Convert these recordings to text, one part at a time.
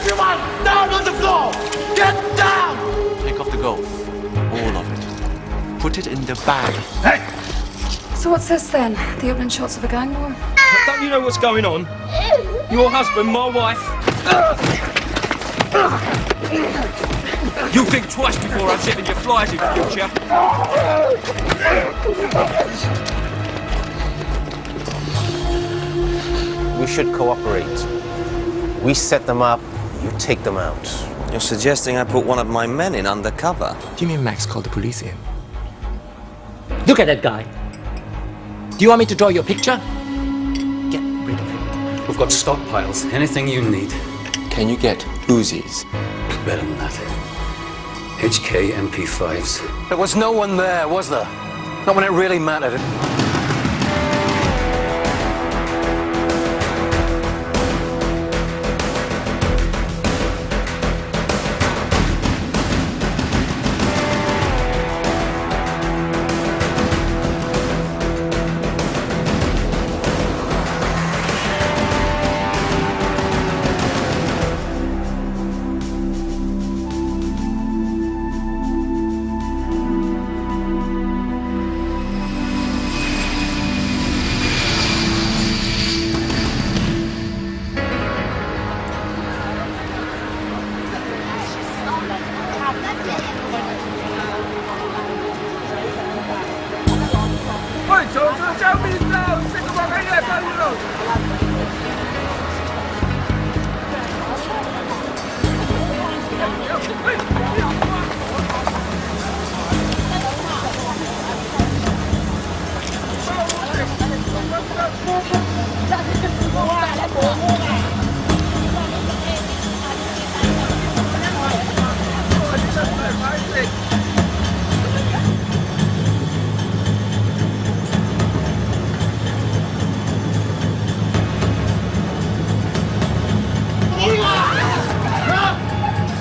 Everyone down on the floor! Get down! Take off the gold. All of it. Put it in the bag. Hey! So what's this then? The opening shots of a gang war? Don't you know what's going on? Your husband, my wife. You think twice before unzipping your flies in future. We should cooperate. We set them up, you take them out. You're suggesting I put one of my men in undercover? Jimmy and Max called the police in. Look at that guy. Do you want me to draw your picture? Get rid of him. We've got stockpiles. Anything you need. Can you get Uzis? Better than that. HK MP5s. There was no one there, was there? Not when it really mattered.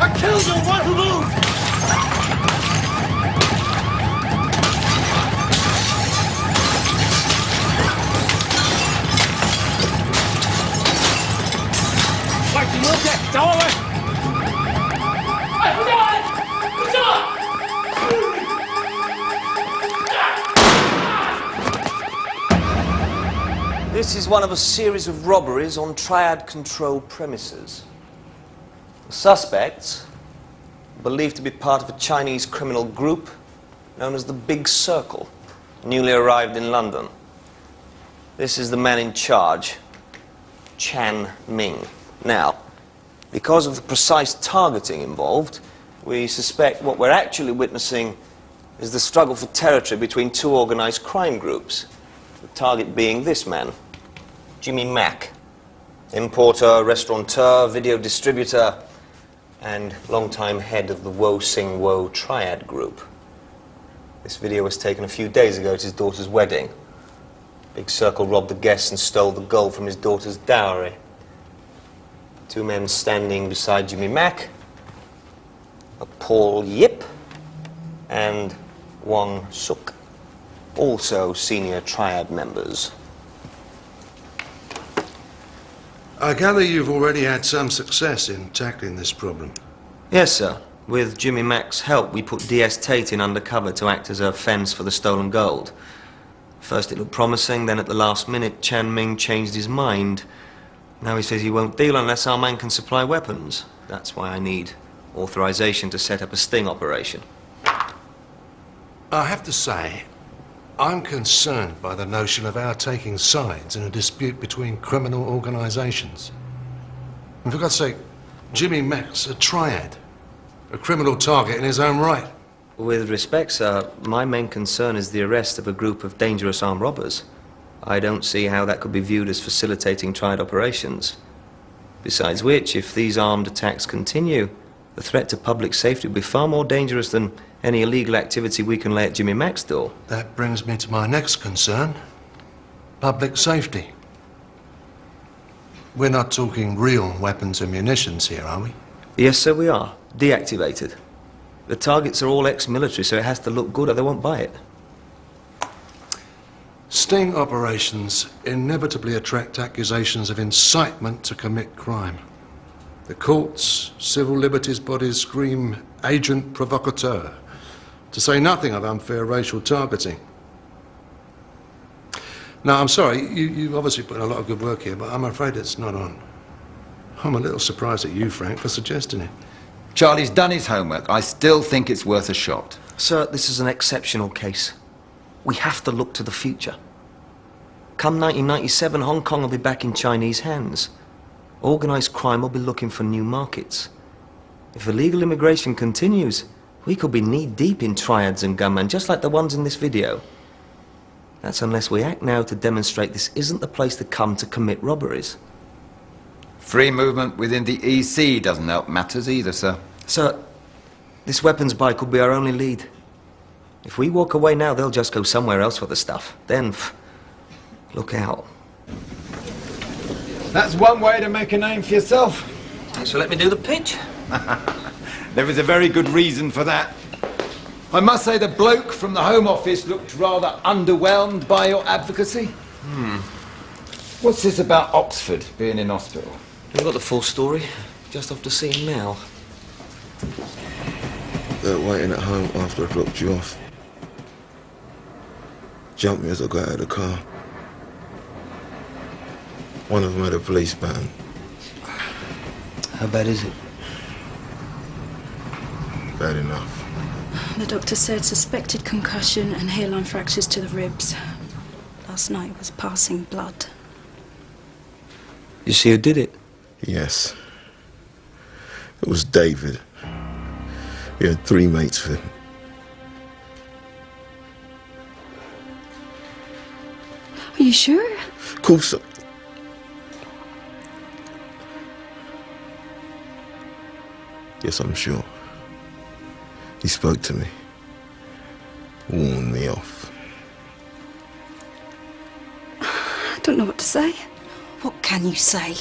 I killed you! One who moved! This is one of a series of robberies on triad-controlled premises. The suspects, believed to be part of a Chinese criminal group known as the Big Circle, newly arrived in London. This is the man in charge, Chan Ming. Now, because of the precise targeting involved, we suspect what we're actually witnessing is the struggle for territory between two organized crime groups, the target being this man, Jimmy Mack, importer, restaurateur, video distributor, and longtime head of the Wo Sing Wo triad group. This video was taken a few days ago at his daughter's wedding. Big Circle robbed the guests and stole the gold from his daughter's dowry. Two men standing beside Jimmy Mack, a Paul Yip, and Wong Suk, also senior triad members. I gather you've already had some success in tackling this problem. Yes, sir. With Jimmy Mack's help, we put D.S. Tate in undercover to act as a fence for the stolen gold. First it looked promising, then at the last minute, Chan Ming changed his mind. Now he says he won't deal unless our man can supply weapons. That's why I need authorization to set up a sting operation. I have to say, I'm concerned by the notion of our taking sides in a dispute between criminal organizations. And for God's sake, Jimmy Mack's a triad, a criminal target in his own right. With respect, sir, my main concern is the arrest of a group of dangerous armed robbers. I don't see how that could be viewed as facilitating triad operations. Besides which, if these armed attacks continue, the threat to public safety will be far more dangerous than any illegal activity we can lay at Jimmy Mack's door. That brings me to my next concern, public safety. We're not talking real weapons and munitions here, are we? Yes, sir, we are. Deactivated. The targets are all ex-military, so it has to look good or they won't buy it. Sting operations inevitably attract accusations of incitement to commit crime. The courts, civil liberties bodies scream agent provocateur, to say nothing of unfair racial targeting. Now, I'm sorry, you obviously put in a lot of good work here, but I'm afraid it's not on. I'm a little surprised at you, Frank, for suggesting it. Charlie's done his homework. I still think it's worth a shot. Sir, this is an exceptional case. We have to look to the future. Come 1997, Hong Kong will be back in Chinese hands. Organised crime will be looking for new markets. If illegal immigration continues, we could be knee-deep in triads and gunmen, just like the ones in this video. That's unless we act now to demonstrate this isn't the place to come to commit robberies. Free movement within the EC doesn't help matters either, sir. Sir, this weapons buy could be our only lead. If we walk away now, they'll just go somewhere else for the stuff. Then, look out. That's one way to make a name for yourself. Thanks for letting me do the pitch. There is a very good reason for that. I must say the bloke from the Home Office looked rather underwhelmed by your advocacy. What's this about Oxford being in hospital? We've got the full story. Just off to see him now. They're waiting at home after I dropped you off. Jumped me as I got out of the car. One of them had a police band. How bad is it? Bad enough. The doctor said suspected concussion and hairline fractures to the ribs. Last night was passing blood. You see who did it? Yes. It was David. He had 3 mates with him. Are you sure? Of course. Yes, I'm sure. He spoke to me. Warned me off. I don't know what to say. What can you say?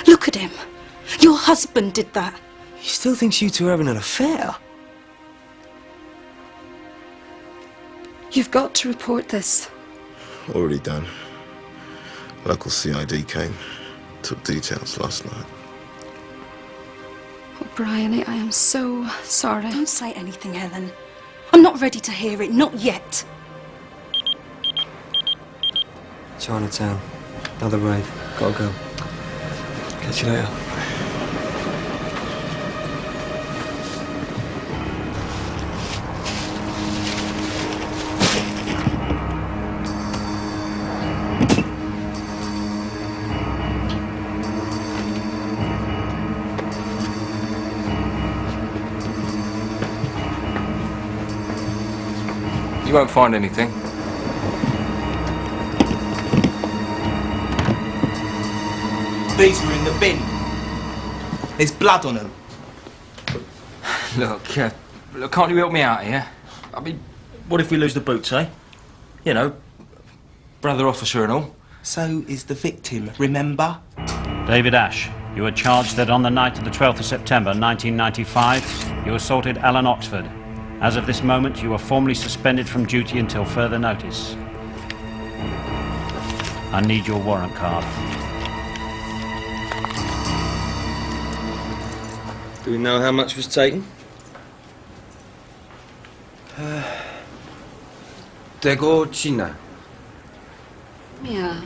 Look at him. Your husband did that. He still thinks you two are having an affair. You've got to report this. Already done. Local CID came. Took details last night. Oh, Bryony, I am so sorry. Don't say anything, Helen. I'm not ready to hear it, not yet. Chinatown. Another raid. Gotta go. Catch you later. You won't find anything. These were in the bin. There's blood on them. Look, can't you help me out here? I mean, what if we lose the boots, eh? You know, brother officer and all. So is the victim, remember? David Ash, you were charged that on the night of the 12th of September 1995, you assaulted Alan Oxford. As of this moment, you are formally suspended from duty until further notice. I need your warrant card. Do we know how much was taken? They go China. Yeah.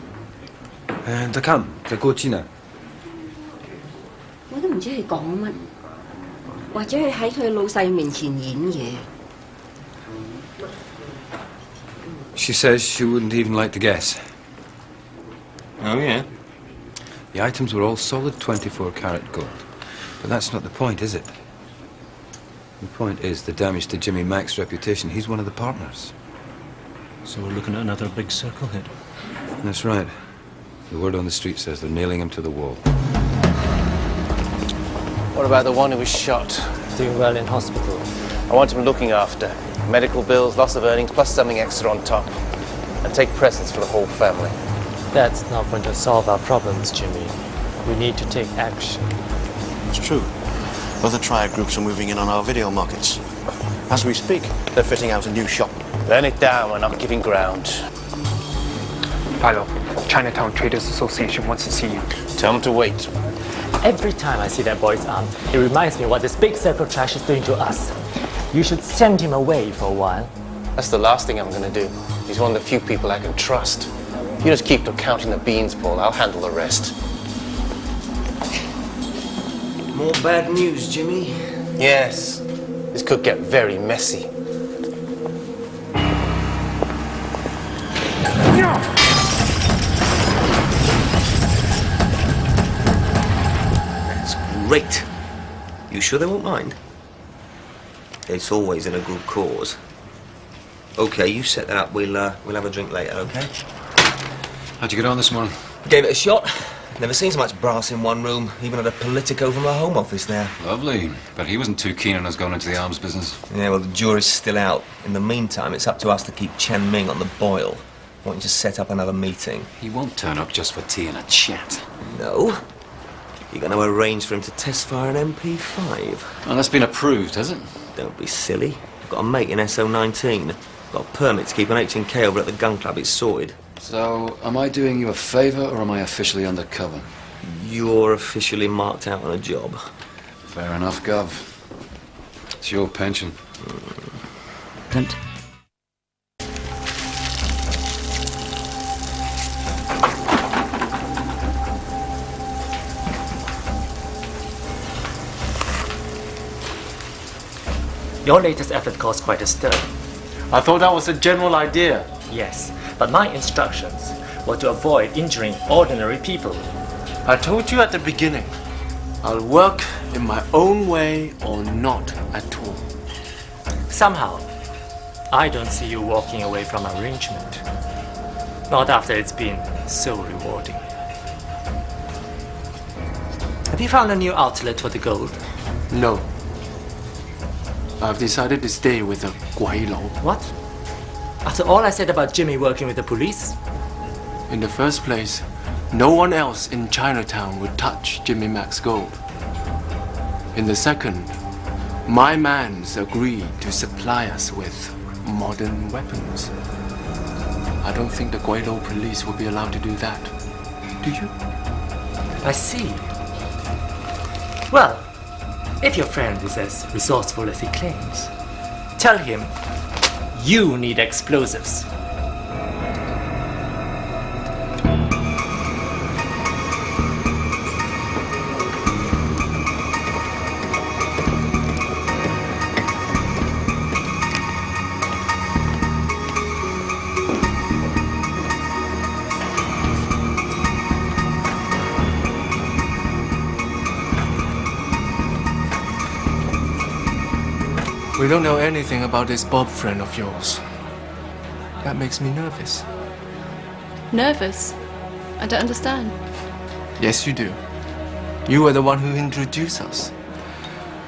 They come. They go China. 我都唔知佢講乜，或者佢喺佢老細面前演嘢。She says she wouldn't even like to guess. Oh, yeah? The items were all solid 24-carat gold. But that's not the point, is it? The point is the damage to Jimmy Mack's reputation. He's one of the partners. So we're looking at another big circle hit. That's right. The word on the street says they're nailing him to the wall. What about the one who was shot? Doing well in hospital. I want him looking after. Medical bills, loss of earnings, plus something extra on top. And take presents for the whole family. That's not going to solve our problems, Jimmy. We need to take action. It's true. Other triad groups are moving in on our video markets. As we speak, they're fitting out a new shop. Burn it down, we're not giving ground. Philo, Chinatown Traders Association wants to see you. Tell them to wait. Every time I see that boy's arm, it reminds me what this big sack of trash is doing to us. You should send him away for a while. That's the last thing I'm going to do. He's one of the few people I can trust. You just keep counting the beans, Paul. I'll handle the rest. More bad news, Jimmy. Yes. This could get very messy. That's great. You sure they won't mind? It's always in a good cause. Okay, you set that up. We'll have a drink later, okay? How'd you get on this morning? Gave it a shot. Never seen so much brass in one room. Even had a Politico from the Home Office there. Lovely. But he wasn't too keen on us going into the arms business. Yeah, well, the jury's still out. In the meantime, it's up to us to keep Chen Ming on the boil. Why don't you just set up another meeting? He won't turn up just for tea and a chat. No. You're going to arrange for him to test fire an MP5. Well, that's been approved, has it? Don't be silly. I've got a mate in SO19. Got a permit to keep an H&K over at the gun club. It's sorted. So, am I doing you a favour or am I officially undercover? You're officially marked out on a job. Fair enough, Gov. It's your pension. Clint. Your latest effort caused quite a stir. I thought that was a general idea. Yes, but my instructions were to avoid injuring ordinary people. I told you at the beginning, I'll work in my own way or not at all. Somehow, I don't see you walking away from arrangement. Not after it's been so rewarding. Have you found a new outlet for the gold? No. I've decided to stay with the Guailo. What? After all I said about Jimmy working with the police? In the first place, no one else in Chinatown would touch Jimmy Mac's gold. In the second, my mans agreed to supply us with modern weapons. I don't think the Guailo police will be allowed to do that. Do you? I see. Well, if your friend is as resourceful as he claims, tell him you need explosives. We don't know anything about this Bob friend of yours. That makes me nervous. Nervous? I don't understand. Yes, you do. You were the one who introduced us.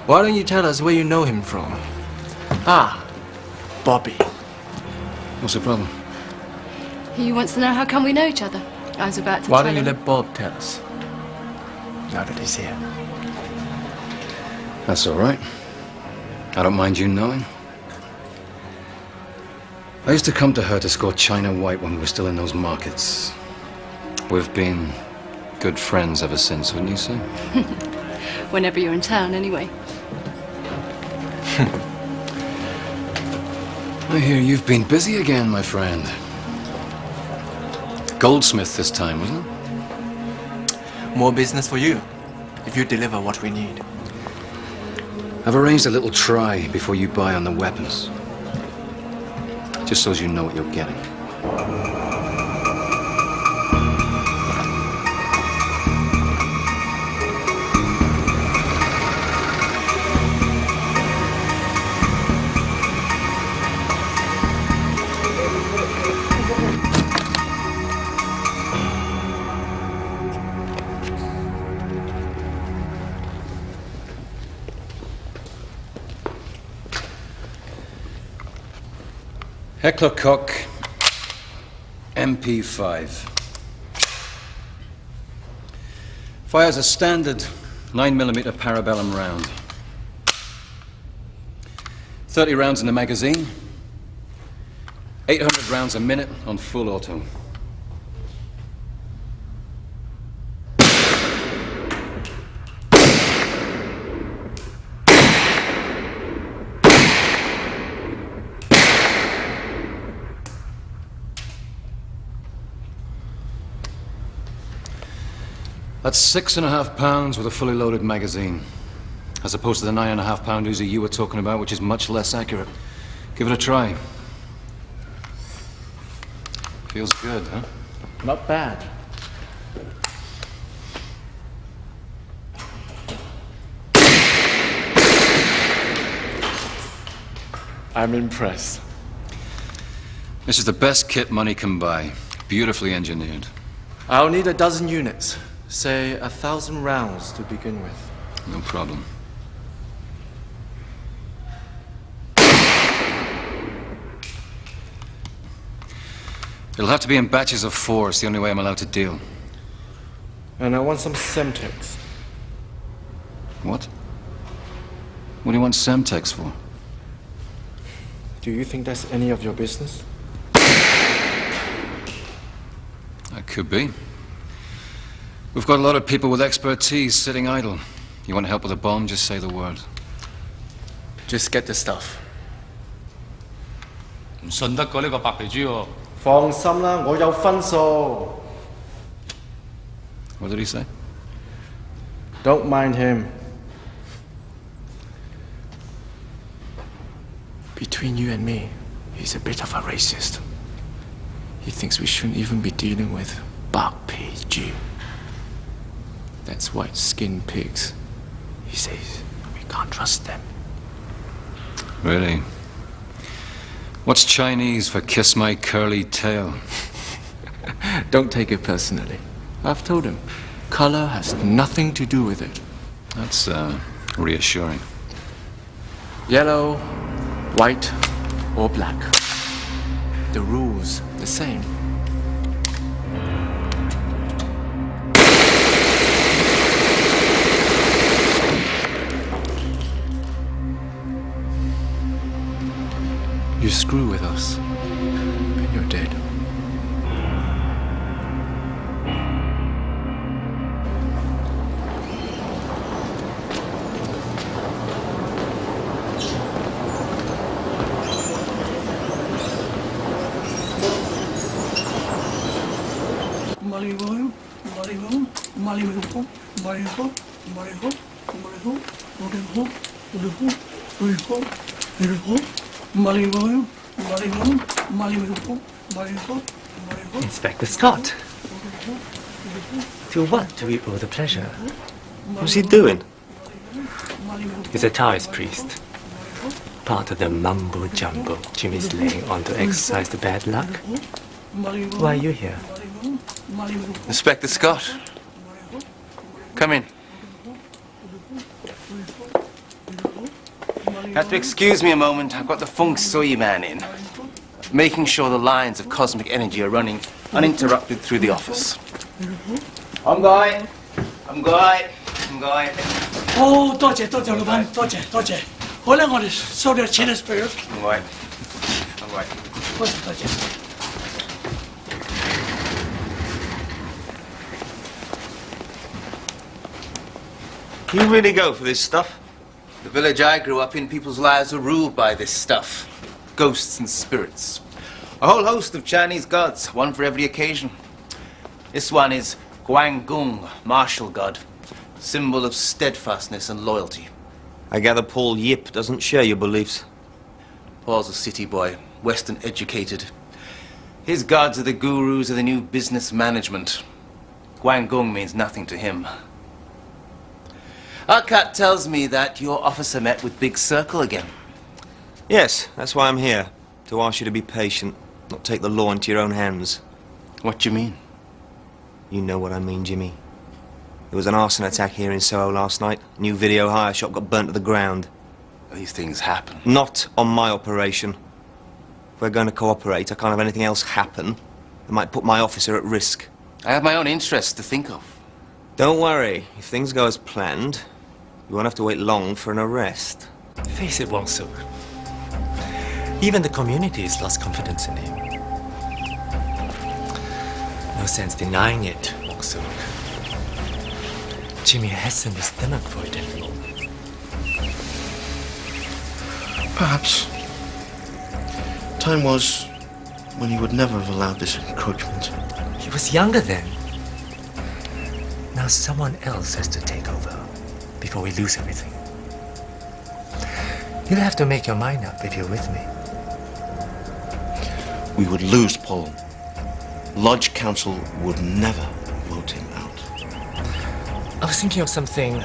Why don't you tell us where you know him from? Ah, Bobby. What's the problem? He wants to know how come we know each other. I was about to Why tell don't you him. let Bob tell us? Now that he's here. That's all right. I don't mind you knowing. I used to come to her to score China White when we were still in those markets. We've been good friends ever since, wouldn't you say? Whenever you're in town, anyway. I hear you've been busy again, my friend. Goldsmith this time, wasn't it? More business for you, if you deliver what we need. I've arranged a little try before you buy on the weapons. Just so as you know what you're getting. Heckler Koch, MP5. Fires a standard 9mm parabellum round. 30 rounds in the magazine. 800 rounds a minute on full auto. That's £6.5 with a fully loaded magazine, as opposed to the £9.5 Uzi you were talking about, which is much less accurate. Give it a try. Feels good, huh? Not bad. I'm impressed. This is the best kit money can buy. Beautifully engineered. I'll need a dozen units. Say 1,000 rounds to begin with. No problem. It'll have to be in batches of 4. It's the only way I'm allowed to deal. And I want some Semtex. What? What do you want Semtex for? Do you think that's any of your business? That could be. We've got a lot of people with expertise sitting idle. You want help with a bomb, just say the word. Just get the stuff. 唔信得過呢個白皮豬喎。放心啦，我有分數。What did he say? Don't mind him. Between you and me, he's a bit of a racist. He thinks we shouldn't even be dealing with 白皮豬. That's white-skinned pigs. He says we can't trust them. Really? What's Chinese for kiss my curly tail? Don't take it personally. I've told him, color has nothing to do with it. That's, reassuring. Yellow, white, or black. The rules the same. You screw with us, and you're dead. Inspector Scott. To what do we owe the pleasure? What's he doing? He's a Taoist priest. Part of the mumbo-jumbo Jimmy's laying on to exorcise the bad luck. Why are you here? Inspector Scott. Come in. You have to excuse me a moment. I've got the feng shui man in. Making sure the lines of cosmic energy are running uninterrupted through the office. I'm going. I'm going. I'm going. 哦，多謝多謝老闆，多謝多謝。好啦，我哋收咗錢啦，俾咗。I'm going. I'm going. 多謝多謝。You really go for this stuff? The village I grew up in, people's lives are ruled by this stuff. Ghosts and spirits. A whole host of Chinese gods, one for every occasion. This one is Guanggung, martial god, symbol of steadfastness and loyalty. I gather Paul Yip doesn't share your beliefs. Paul's a city boy, Western educated. His gods are the gurus of the new business management. Guanggung means nothing to him. Our cat tells me that your officer met with Big Circle again. Yes, that's why I'm here. To ask you to be patient, not take the law into your own hands. What do you mean? You know what I mean, Jimmy. There was an arson attack here in Soho last night. New video hire shop got burnt to the ground. These things happen. Not on my operation. If we're going to cooperate, I can't have anything else happen that might put my officer at risk. I have my own interests to think of. Don't worry. If things go as planned, you won't have to wait long for an arrest. Face it, Wong Suk. Even the community has lost confidence in him. No sense denying it, Wong Suk. Jimmy hasn't the stomach for it anymore. Perhaps. Time was when he would never have allowed this encroachment. He was younger then. Now Now someone else has to take over before we lose everything. You'll have to make your mind up if you're with me. We would lose Paul. Lodge Council would never vote him out. I was thinking of something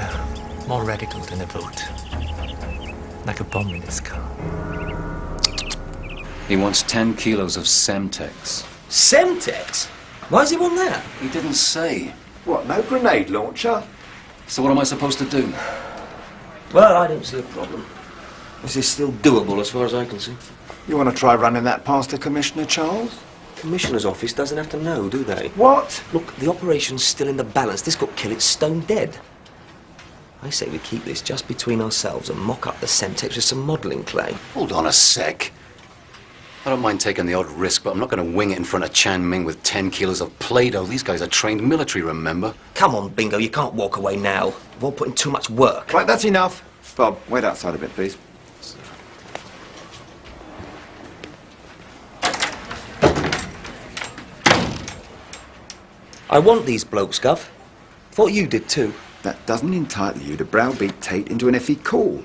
more radical than a vote. Like a bomb in his car. He wants 10 kilos of Semtex. Semtex? Why does he want that? He didn't say. What, no grenade launcher? So what am I supposed to do? Well, I don't see a problem. This is still doable as far as I can see. You want to try running that past the Commissioner, Charles? Commissioner's office doesn't have to know, do they? What? Look, the operation's still in the balance. This could kill it stone dead. I say we keep this just between ourselves and mock up the Semtex with some modelling clay. Hold on a sec. I don't mind taking the odd risk, but I'm not going to wing it in front of Chan Ming with 10 kilos of Play-Doh. These guys are trained military, remember? Come on, Bingo, you can't walk away now. We've all put in too much work. Right, that's enough. Bob, wait outside a bit, please. I want these blokes, Gov. Thought you did too. That doesn't entitle you to browbeat Tate into an effie call.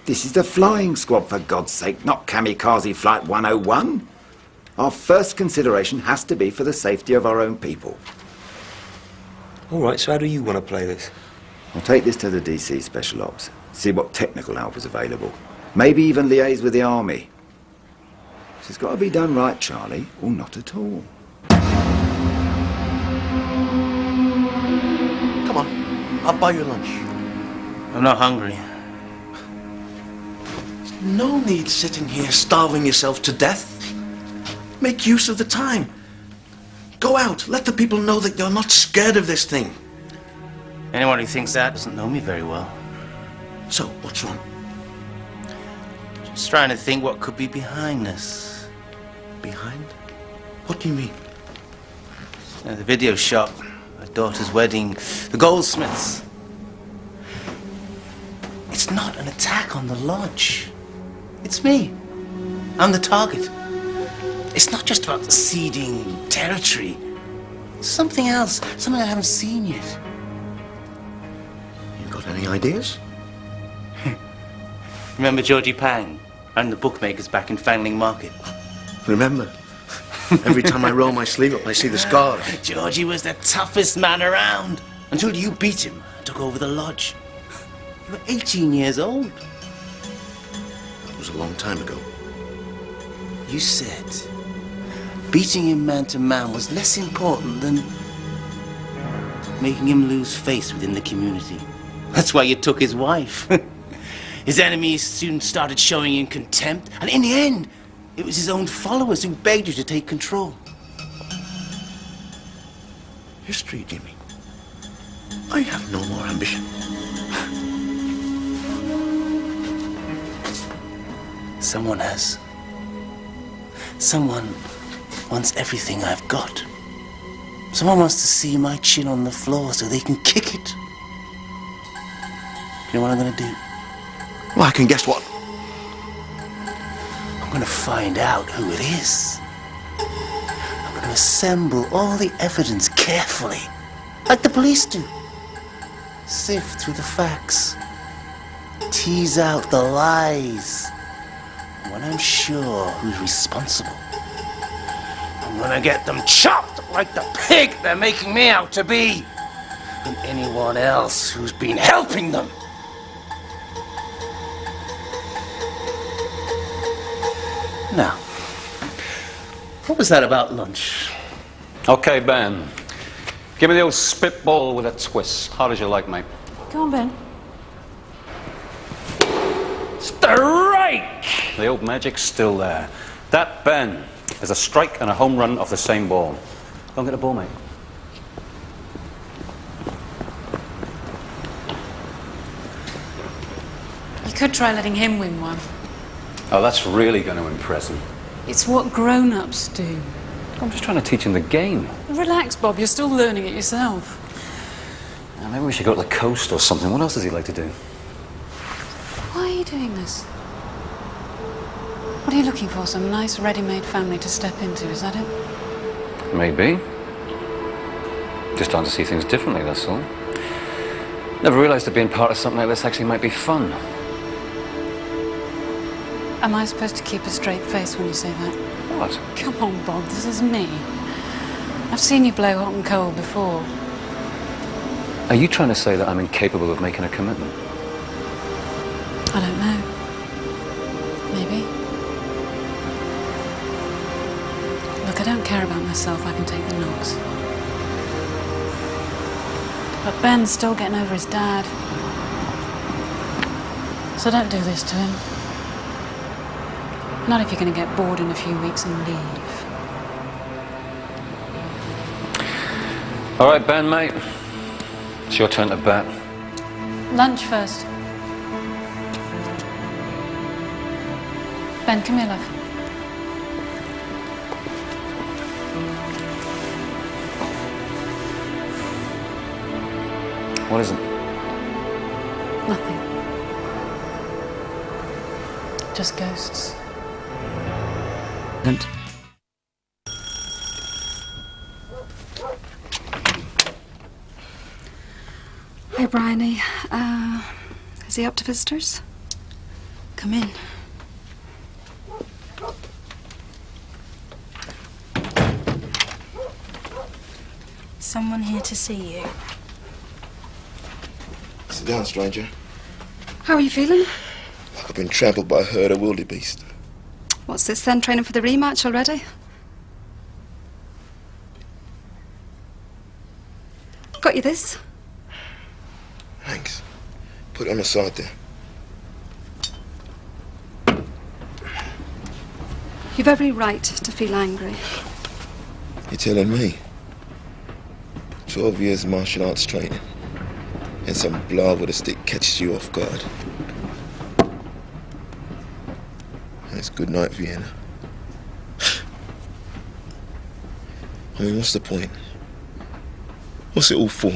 This is the flying squad, for God's sake, not Kamikaze Flight 101. Our first consideration has to be for the safety of our own people. All right, so how do you want to play this? I'll take this to the DC Special Ops, see what technical help is available. Maybe even liaise with the Army. This has got to be done right, Charlie, or not at all. Come on, I'll buy you lunch. I'm not hungry. No need sitting here starving yourself to death. Make use of the time. Go out, let the people know that you're not scared of this thing. Anyone who thinks that doesn't know me very well. So, what's wrong? Just trying to think what could be behind this. Behind? What do you mean? The video shop, my daughter's wedding, the goldsmiths. It's not an attack on the lodge. It's me. I'm the target. It's not just about ceding territory. Something else, something I haven't seen yet. You got any ideas? Remember Georgie Pang and the bookmakers back in Fanling Market? Remember? Every time I roll my sleeve up, I see the scars. Georgie was the toughest man around until you beat him and took over the lodge. You were 18 years old. It was a long time ago. You said beating him man to man was less important than making him lose face within the community. That's why you took his wife. His enemies soon started showing him contempt, and in the end, it was his own followers who begged you to take control. History, Jimmy. I have no more ambition. Someone has. Someone wants everything I've got. Someone wants to see my chin on the floor so they can kick it. You know what I'm gonna do? Well, I can guess what. I'm gonna find out who it is. I'm gonna assemble all the evidence carefully, like the police do. Sift through the facts. Tease out the lies. And when I'm sure who's responsible, I'm gonna get them chopped like the pig they're making me out to be. And anyone else who's been helping them. Now, what was that about lunch? Okay, Ben. Give me the old spitball with a twist. How did you like, mate? Go on, Ben. Strike! The old magic's still there. That, Ben, is a strike and a home run of the same ball. Don't get the ball, mate. You could try letting him win one. Oh, that's really going to impress him. It's what grown-ups do. I'm just trying to teach him the game. Relax, Bob. You're still learning it yourself. Now, maybe we should go to the coast or something. What else does he like to do? Why are you doing this? What are you looking for? Some nice ready-made family to step into, is that it? Maybe. Just trying to see things differently, that's all. Never realised that being part of something like this actually might be fun. Am I supposed to keep a straight face when you say that? What? Come on, Bob, this is me. I've seen you blow hot and cold before. Are you trying to say that I'm incapable of making a commitment? I don't know. Maybe. Look, I don't care about myself. I can take the knocks. But Ben's still getting over his dad. So don't do this to him. Not if you're going to get bored in a few weeks and leave. All right, Ben, mate. It's your turn to bat. Lunch first. Ben, come here, love. What is it? Nothing. Just ghosts. Hi, Bryony. Is he up to visitors? Come in. Someone here to see you. Sit down, stranger. How are you feeling? Like I've been trampled by a herd of wildebeest. What's this then, training for the rematch already? Got you this? Thanks. Put it on the side there. You've every right to feel angry. You're telling me? 12 years martial arts training. And some blob with a stick catches you off guard. And it's good night, Vienna. I mean, what's the point? What's it all for?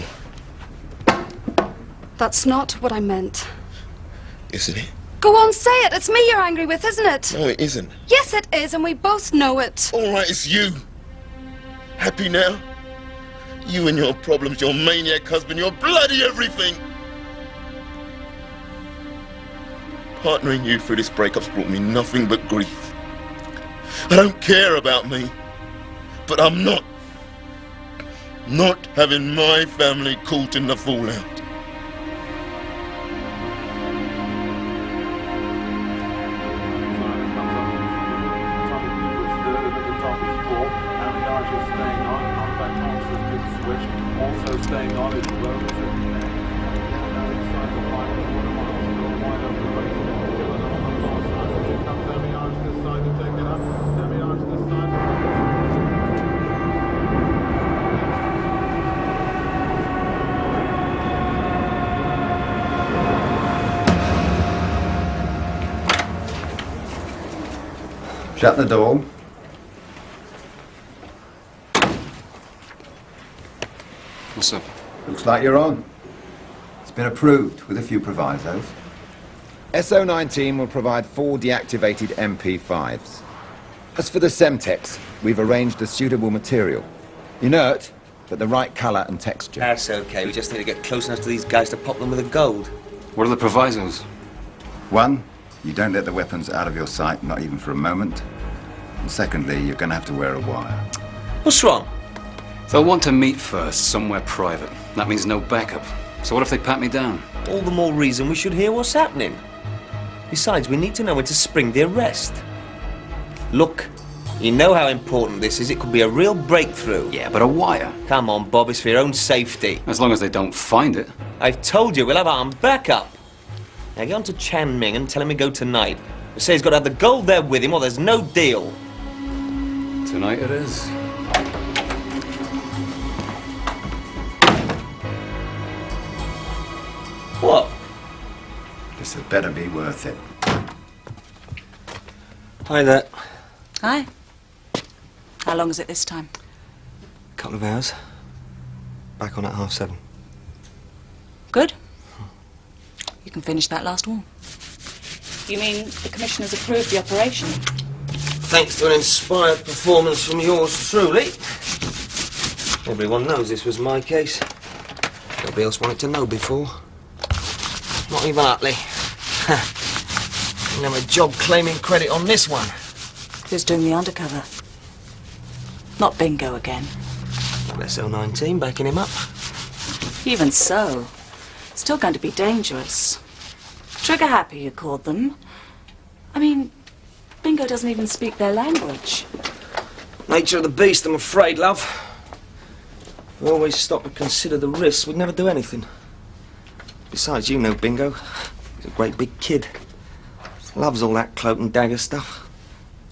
That's not what I meant. Isn't it? Go on, say it. It's me you're angry with, isn't it? No, it isn't. Yes, it is, and we both know it. All right, it's you. Happy now? You and your problems, your maniac husband, your bloody everything. Partnering you through this breakup's brought me nothing but grief. I don't care about me, but I'm not having my family caught in the fallout. Shut the door. What's up? Looks like you're on. It's been approved with a few provisos. SO19 will provide 4 deactivated MP5s. As for the Semtex, we've arranged a suitable material. Inert, but the right colour and texture. That's okay. We just need to get close enough to these guys to pop them with the gold. What are the provisos? 1, you don't let the weapons out of your sight, not even for a moment. And secondly, you're going to have to wear a wire. What's wrong? They'll want to meet first, somewhere private. That means no backup. So what if they pat me down? All the more reason we should hear what's happening. Besides, we need to know when to spring the arrest. Look, you know how important this is. It could be a real breakthrough. Yeah, but a wire. Come on, Bob, it's for your own safety. As long as they don't find it. I've told you, we'll have armed backup. Now get on to Chan Ming and tell him we go tonight. But say he's got to have the gold there with him or there's no deal. Tonight it is. What? This had better be worth it. Hi there. Hi. How long is it this time? Couple of hours. Back on at 7:30. Good. You can finish that last wall. You mean the Commissioner's approved the operation? Thanks to an inspired performance from yours truly. Everyone knows this was my case. Nobody else wanted to know before. Not even Utley. Didn't have a job claiming credit on this one. Who's doing the undercover? Not Bingo again. SL19 backing him up. Even so, still going to be dangerous. Trigger happy, you called them. I mean, Bingo doesn't even speak their language. Nature of the beast, I'm afraid, love. We always stop to consider the risks. We'd never do anything. Besides, you know Bingo. He's a great big kid. Loves all that cloak and dagger stuff.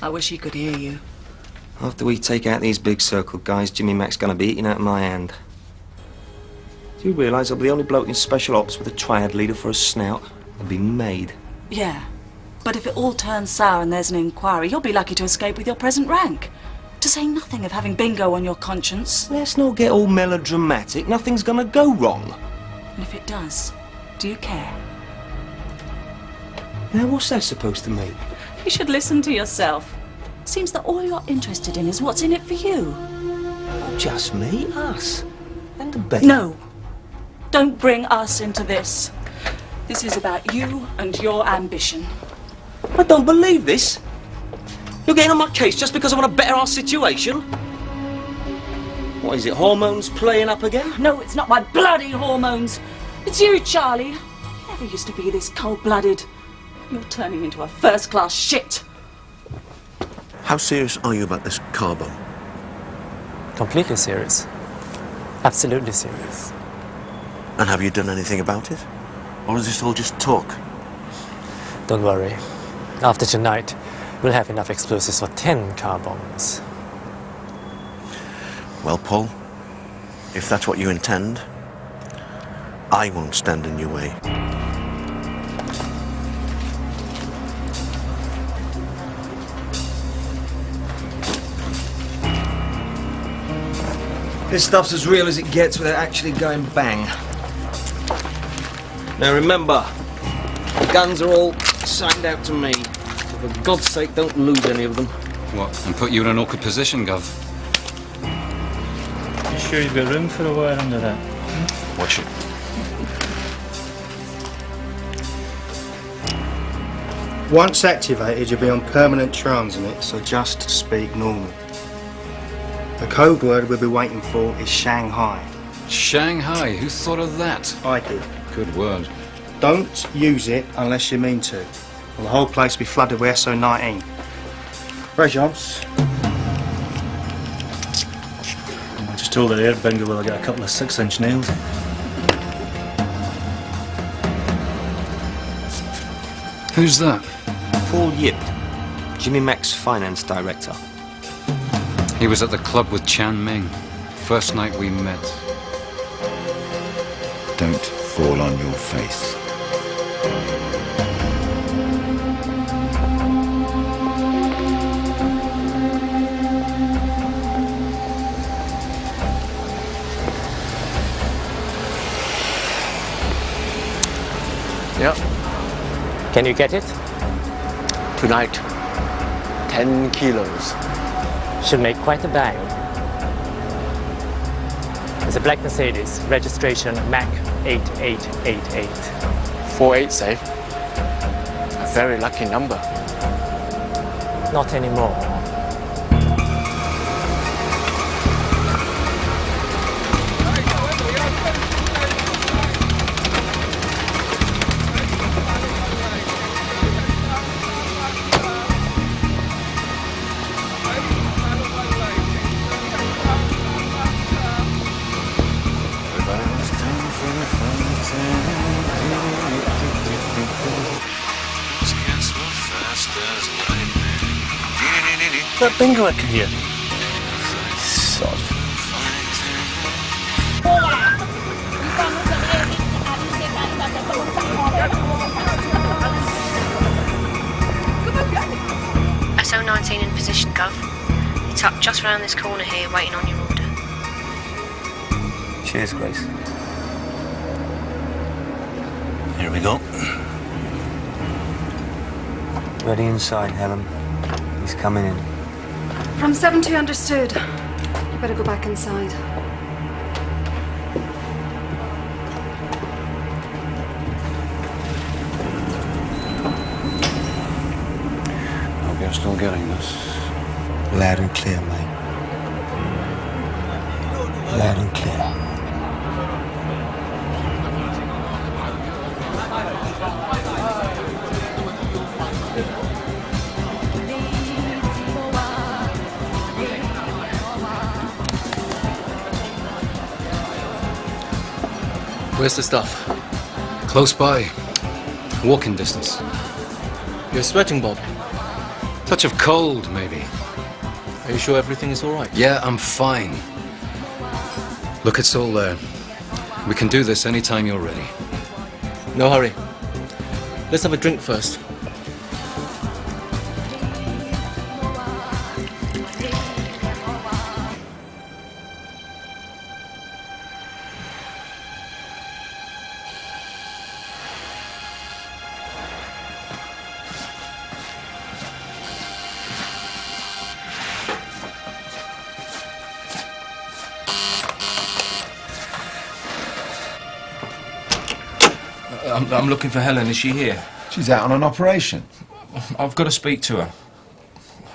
I wish he could hear you. After we take out these big circle guys, Jimmy Mac's gonna be eating out of my hand. Do you realise I'll be the only bloke in special ops with a triad leader for a snout? I'll be made. Yeah, but if it all turns sour and there's an inquiry, you'll be lucky to escape with your present rank. To say nothing of having Bingo on your conscience. Let's not get all melodramatic. Nothing's gonna go wrong. And if it does, do you care? Now, what's that supposed to mean? You should listen to yourself. Seems that all you're interested in is what's in it for you. Not just me, us. And the baby. No. Don't bring us into this. This is about you and your ambition. I don't believe this. You're getting on my case just because I want to better our situation? What is it, hormones playing up again? No, it's not my bloody hormones. It's you, Charlie. You never used to be this cold-blooded. You're turning into a first-class shit. How serious are you about this car bomb? Completely serious. Absolutely serious. And have you done anything about it? Or is this all just talk? Don't worry. After tonight, we'll have enough explosives for 10 car bombs. Well, Paul, if that's what you intend, I won't stand in your way. This stuff's as real as it gets without actually going bang. Now remember, the guns are all signed out to me. So for God's sake, don't lose any of them. What, and put you in an awkward position, Gov? You sure you've got room for a wire under that? Watch it. Once activated, you'll be on permanent transmit, so just speak normal. The code word we'll be waiting for is Shanghai. Shanghai? Who thought of that? I did. Good word. Don't use it unless you mean to, or the whole place will be flooded with SO19. Regence. I just told her Bingo will get a couple of 6-inch nails. Who's that? Paul Yip, Jimmy Mac's finance director. He was at the club with Chan Ming. First night we met. Don't fall on your face. Yep. Can you get it? Tonight, 10 kilos. Should make quite a bang. It's a black Mercedes, registration MAC 8888. 48 safe. A very lucky number. Not anymore. That Bingo I can hear. Sod. SO19 in position, Gov. It's up just round this corner here, waiting on your order. Cheers, Grace. Here we go. Ready inside, Helen. He's coming in. From 7-2 understood. You better go back inside. you're still getting this. Loud and clear, mate. Loud and clear. Where's the stuff? Close by. Walking distance. You're sweating, Bob. Touch of cold, maybe. Are you sure everything is all right? Yeah, I'm fine. Look, it's all there. We can do this anytime you're ready. No hurry. Let's have a drink first. I'm looking for Helen. Is she here? She's out on an operation. I've got to speak to her.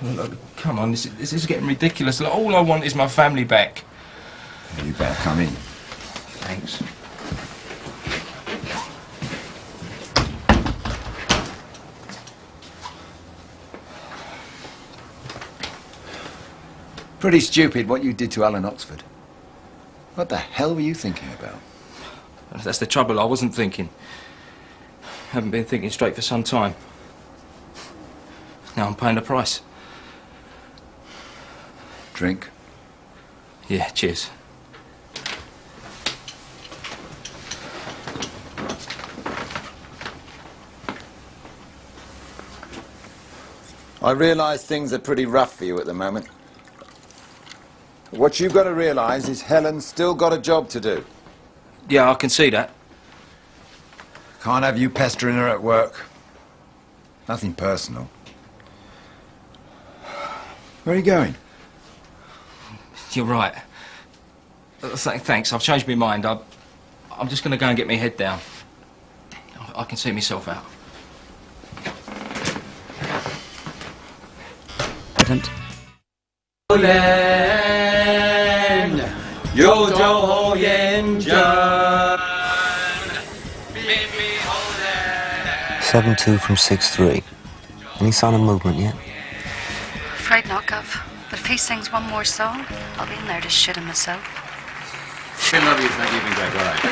Look, come on, this is getting ridiculous. Look, all I want is my family back. You better come in. Thanks. Pretty stupid what you did to Alan Oxford. What the hell were you thinking about? That's the trouble. I wasn't thinking. Haven't been thinking straight for some time. Now I'm paying the price. Drink? Yeah, cheers. I realise things are pretty rough for you at the moment. What you've got to realise is Helen's still got a job to do. Yeah, I can see that. Can't have you pestering her at work. Nothing personal. Where are you going? You're right. Thanks, I've changed my mind. I'm just going to go and get my head down. I can see myself out. Seven 2 from 6-3. Any sign of movement yet? Afraid not, Gov. But if he sings one more song, I'll be in there to shit him myself. I love you, thank you, been great, right?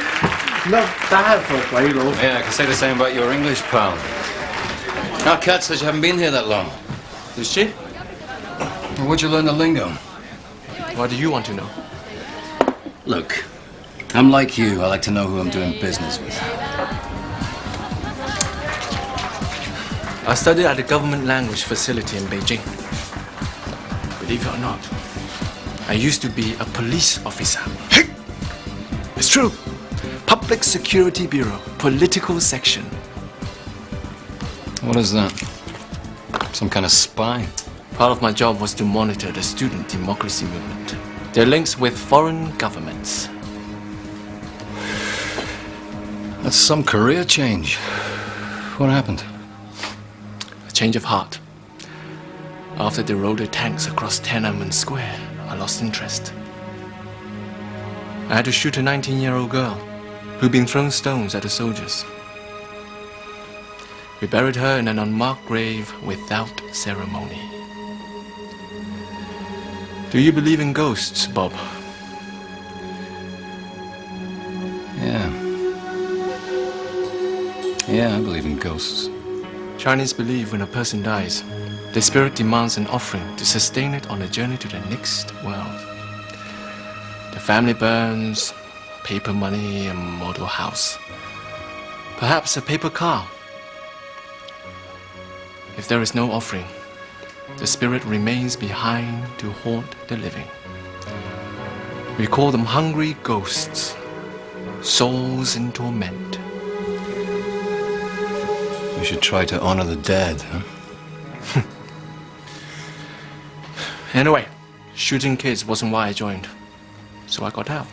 Not bad for a play, though. Yeah, I can say the same about your English, pal. Now, Kat says you haven't been here that long. Did she? Well, where'd you learn the lingo? Why do you want to know? Look, I'm like you. I like to know who I'm doing business with. I studied at the government language facility in Beijing. Believe it or not, I used to be a police officer. Hey! It's true. Public Security Bureau, political section. What is that? Some kind of spy? Part of my job was to monitor the student democracy movement, their links with foreign governments. That's some career change. What happened? A change of heart. After the road tanks across Tiananmen Square, I lost interest. I had to shoot a 19-year-old girl who'd been throwing stones at the soldiers. We buried her in an unmarked grave without ceremony. Do you believe in ghosts, Bob? Yeah. Yeah, I believe in ghosts. Chinese believe when a person dies, the spirit demands an offering to sustain it on a journey to the next world. The family burns, paper money, a model house. Perhaps a paper car. If there is no offering, the spirit remains behind to haunt the living. We call them hungry ghosts, souls in torment. We should try to honor the dead, huh? Anyway, shooting kids wasn't why I joined. So I got out,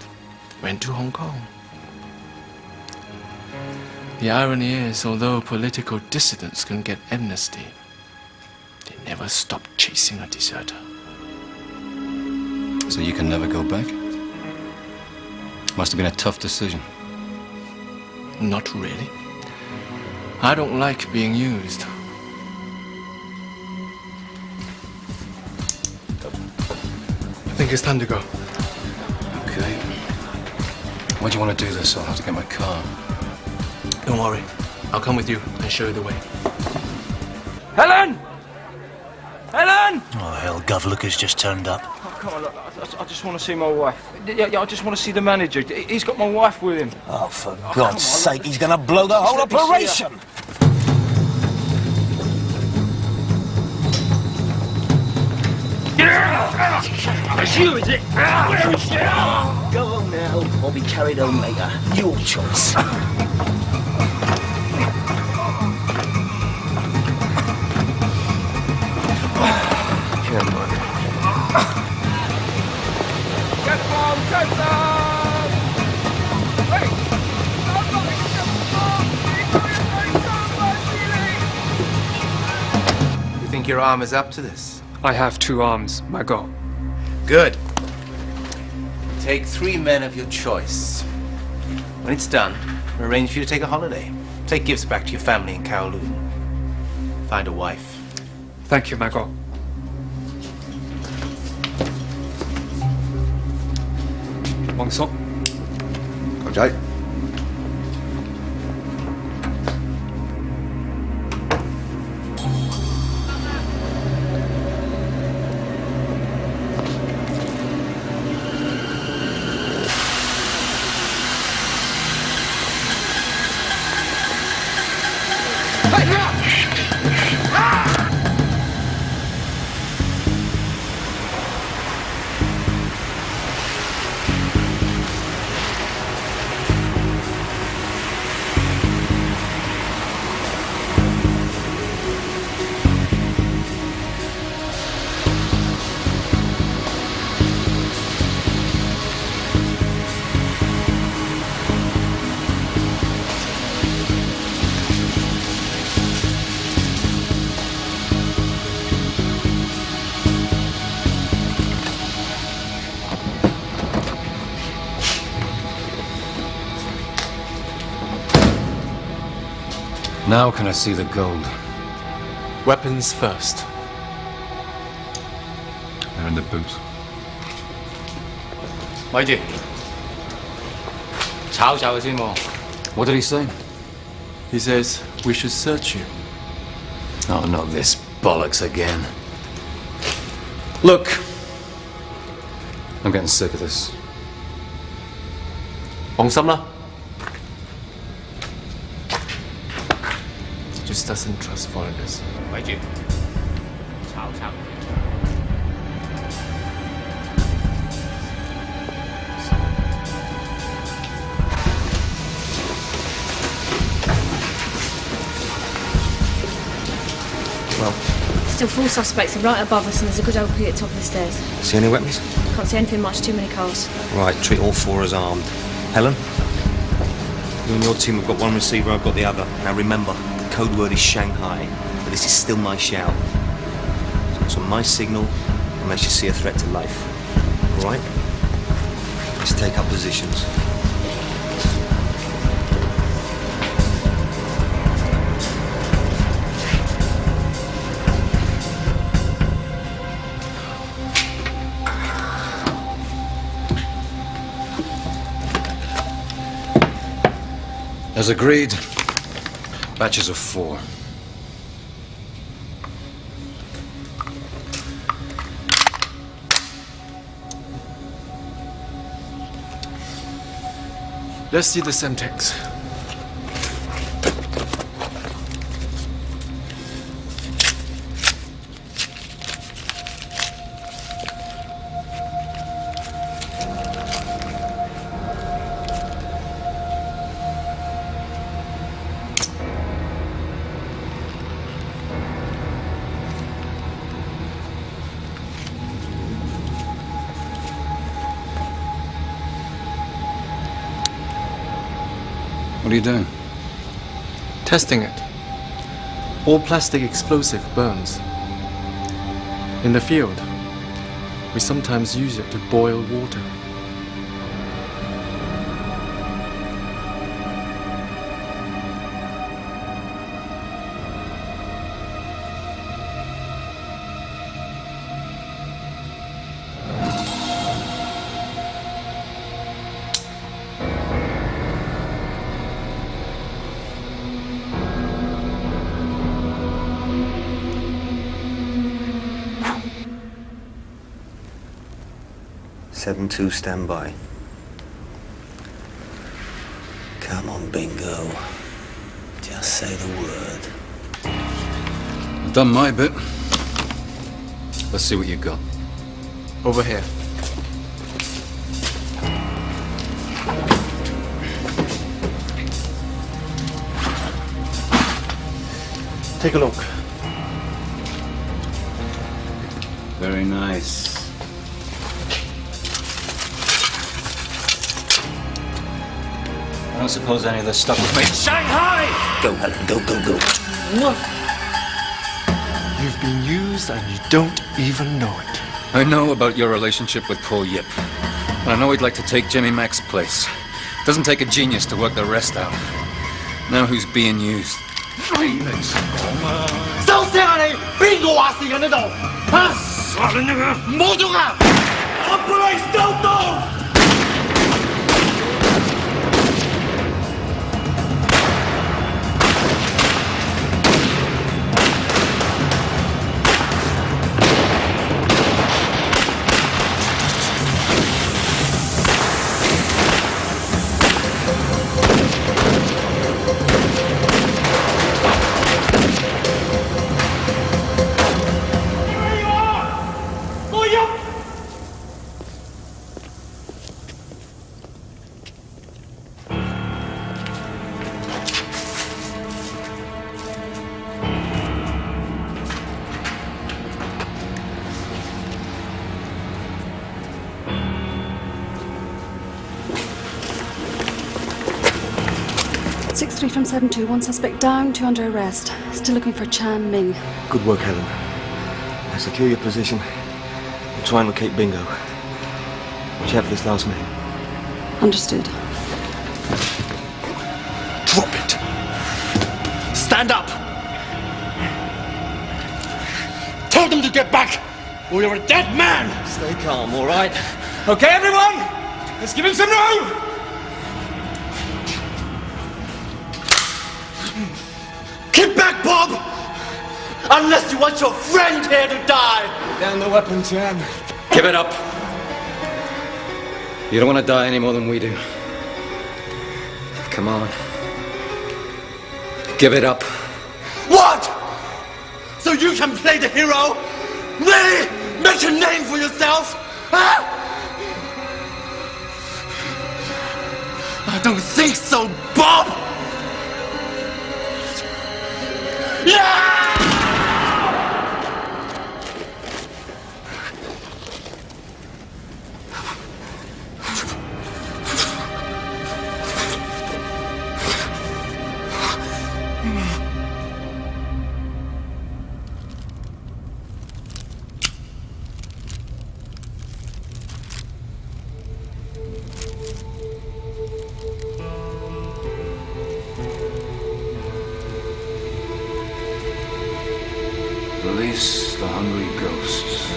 went to Hong Kong. The irony is, although political dissidents can get amnesty, they never stop chasing a deserter. So you can never go back? Must have been a tough decision. Not really. I don't like being used. I think it's time to go. Okay. Where do you want to do this? I'll have to get my car. Don't worry. I'll come with you and show you the way. Helen! Helen! Oh, hell, Gov Lucas just turned up. Oh, come on, look, I just want to see my wife. Yeah, I just want to see the manager. He's got my wife with him. Oh, for God's sake, he's going to blow the whole operation! It's you, is it? Go on now, or be carried home later. Your choice. Come on. Get on, Jason! Hey! You think your arm is up to this? I have 2 arms, my God. Good. Take 3 men of your choice. When it's done, we'll arrange for you to take a holiday. Take gifts back to your family in Kowloon. Find a wife. Thank you, my God. Mong Sok. Cậu trai. Now can I see the gold? Weapons first. They're in the boot. What did he say? He says we should search you. Oh, not this bollocks again. Look! I'm getting sick of this. 放心啦。Just doesn't trust foreigners. 咪住，抄抄。Well, Still 4 suspects are right above us and there's a good LP at the top of the stairs. see any weapons? Can't see anything much, too many cars. Right, treat all 4 as armed. Helen? You and your team have got one receiver, I've got the other. Now remember, the code word is Shanghai, but this is still my shout. So it's on my signal, unless you see a threat to life. All right? Let's take up positions. As agreed, batches of 4. Let's see the Semtex. What are you doing? Testing it. All plastic explosive burns. In the field, we sometimes use it to boil water. Two stand by. Come on, Bingo. Just say the word. I've done my bit. Let's see what you got. Over here. Take a look. Very nice. I don't suppose any of this stuff was made. Shanghai! Go, Helen, go, go, go. You've been used and you don't even know it. I know about your relationship with Paul Yip. And I know he'd like to take Jimmy Mac's place. Doesn't take a genius to work the rest out. Now who's being used? 收聲啊你！邊個話事㗎呢度？嚇！殺你啊！唔好喐啊 ！Operation Don't Do！ 6-3 from 7-2. One suspect down, 2 under arrest. Still looking for Chan Ming. Good work, Helen. Now secure your position and try and locate Bingo. Watch out for this last man. Understood. Drop it! Stand up! Tell them to get back, or you're a dead man! Stay calm, all right? Okay, everyone? Let's give him some room! Get back, Bob! Unless you want your friend here to die! Down the weapon, Chan. Give it up. You don't want to die any more than we do. Come on. Give it up. What? So you can play the hero? Really? Make a name for yourself? Huh? I don't think so, Bob! Yeah! Release the hungry ghosts.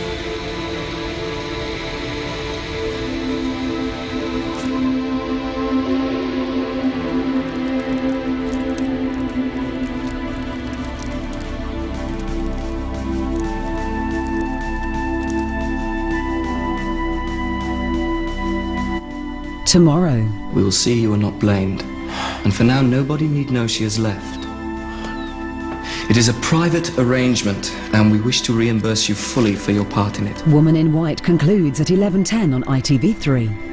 Tomorrow, we will see you are not blamed. And for now, nobody need know she has left. It is a private arrangement, and we wish to reimburse you fully for your part in it. Woman in White concludes at 11:10 on ITV3.